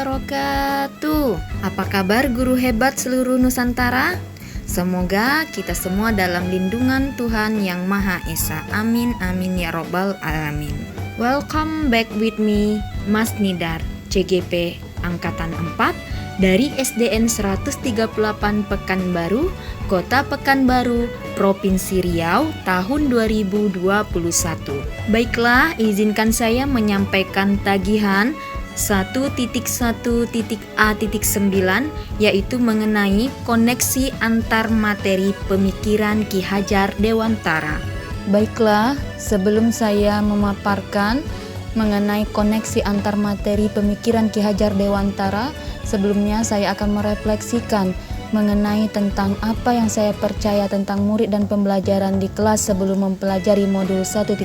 wabarakatuh. Apa kabar guru hebat seluruh Nusantara? Semoga kita semua dalam lindungan Tuhan Yang Maha Esa. Amin, amin ya robbal alamin. Welcome back with me, Mas Nidar, CGP Angkatan 4 dari SDN 138 Pekanbaru, Kota Pekanbaru, Provinsi Riau, tahun 2021. Baiklah, izinkan saya menyampaikan tagihan 1.1.A.9 yaitu mengenai koneksi antar materi pemikiran Ki Hajar Dewantara. Baiklah, sebelum saya memaparkan mengenai koneksi antar materi pemikiran Ki Hajar Dewantara, sebelumnya saya akan merefleksikan mengenai tentang apa yang saya percaya tentang murid dan pembelajaran di kelas sebelum mempelajari modul 1.1.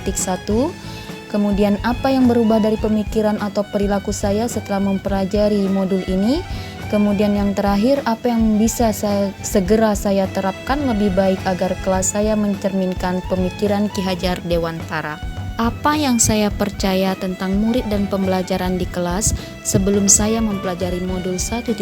Kemudian apa yang berubah dari pemikiran atau perilaku saya setelah mempelajari modul ini. Kemudian yang terakhir, apa yang bisa segera saya terapkan lebih baik agar kelas saya mencerminkan pemikiran Ki Hajar Dewantara. Apa yang saya percaya tentang murid dan pembelajaran di kelas sebelum saya mempelajari modul 1.1?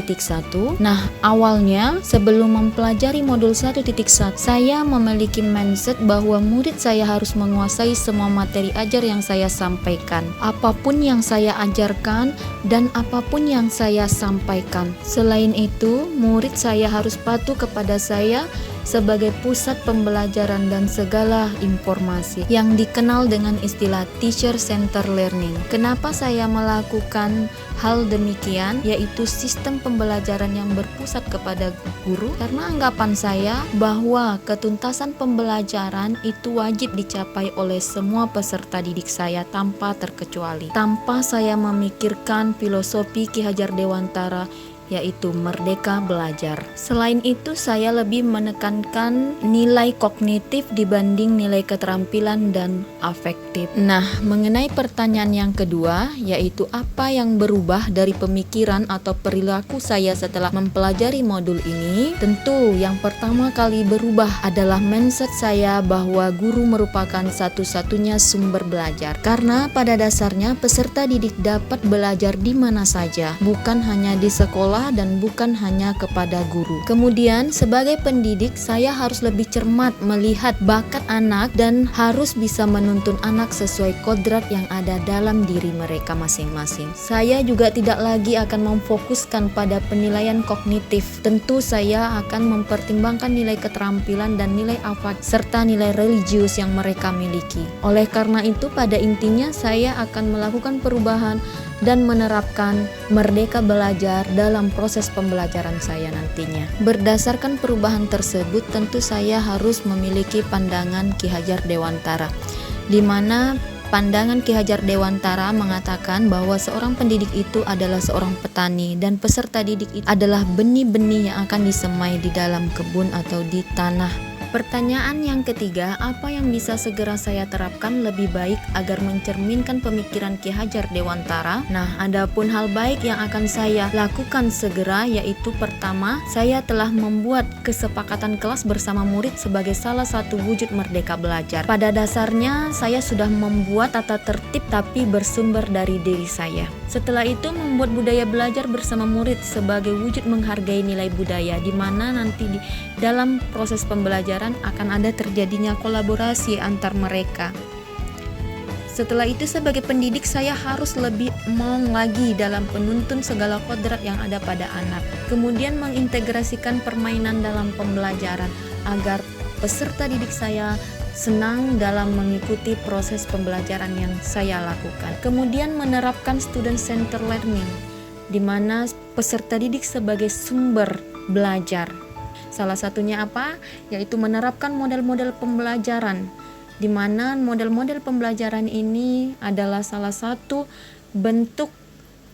Nah, awalnya sebelum mempelajari modul 1.1, saya memiliki mindset bahwa murid saya harus menguasai semua materi ajar yang saya sampaikan. Apapun yang saya ajarkan dan apapun yang saya sampaikan. Selain itu, murid saya harus patuh kepada saya sebagai pusat pembelajaran dan segala informasi yang dikenal dengan istilah teacher center learning. Kenapa saya melakukan hal demikian, yaitu sistem pembelajaran yang berpusat kepada guru? Karena anggapan saya bahwa ketuntasan pembelajaran itu wajib dicapai oleh semua peserta didik saya tanpa terkecuali, tanpa saya memikirkan filosofi Ki Hajar Dewantara, yaitu merdeka belajar. Selain itu, saya lebih menekankan nilai kognitif dibanding nilai keterampilan dan afektif. Nah, mengenai pertanyaan yang kedua, yaitu apa yang berubah dari pemikiran atau perilaku saya setelah mempelajari modul ini? Tentu yang pertama kali berubah adalah mindset saya bahwa guru merupakan satu-satunya sumber belajar. Karena pada dasarnya peserta didik dapat belajar di mana saja, bukan hanya di sekolah dan bukan hanya kepada guru. Kemudian sebagai pendidik saya harus lebih cermat melihat bakat anak dan harus bisa menuntun anak sesuai kodrat yang ada dalam diri mereka masing-masing. Saya juga tidak lagi akan memfokuskan pada penilaian kognitif. Tentu saya akan mempertimbangkan nilai keterampilan dan nilai afek serta nilai religius yang mereka miliki. Oleh karena itu, pada intinya saya akan melakukan perubahan dan menerapkan merdeka belajar dalam proses pembelajaran saya nantinya. Berdasarkan perubahan tersebut, tentu saya harus memiliki pandangan Ki Hajar Dewantara, di mana pandangan Ki Hajar Dewantara mengatakan bahwa seorang pendidik itu adalah seorang petani dan peserta didik itu adalah benih-benih yang akan disemai di dalam kebun atau di tanah. Pertanyaan yang ketiga, apa yang bisa segera saya terapkan lebih baik agar mencerminkan pemikiran Ki Hajar Dewantara? Nah, adapun hal baik yang akan saya lakukan segera, yaitu pertama, saya telah membuat kesepakatan kelas bersama murid sebagai salah satu wujud merdeka belajar. Pada dasarnya, saya sudah membuat tata tertib tapi bersumber dari diri saya. Setelah itu, membuat budaya belajar bersama murid sebagai wujud menghargai nilai budaya, di mana nanti di dalam proses pembelajaran akan ada terjadinya kolaborasi antar mereka. Setelah itu, sebagai pendidik saya harus lebih mau lagi dalam penuntun segala kodrat yang ada pada anak. Kemudian mengintegrasikan permainan dalam pembelajaran agar peserta didik saya senang dalam mengikuti proses pembelajaran yang saya lakukan. Kemudian menerapkan student center learning, di mana peserta didik sebagai sumber belajar. Salah satunya apa? Yaitu menerapkan model-model pembelajaran, di mana model-model pembelajaran ini adalah salah satu bentuk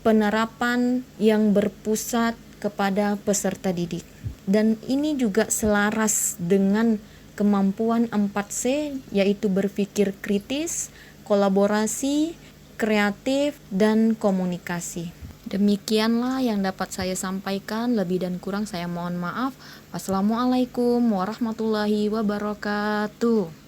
penerapan yang berpusat kepada peserta didik. Dan ini juga selaras dengan kemampuan 4C, yaitu berpikir kritis, kolaborasi, kreatif, dan komunikasi. Demikianlah yang dapat saya sampaikan, lebih dan kurang saya mohon maaf. Wassalamualaikum warahmatullahi wabarakatuh.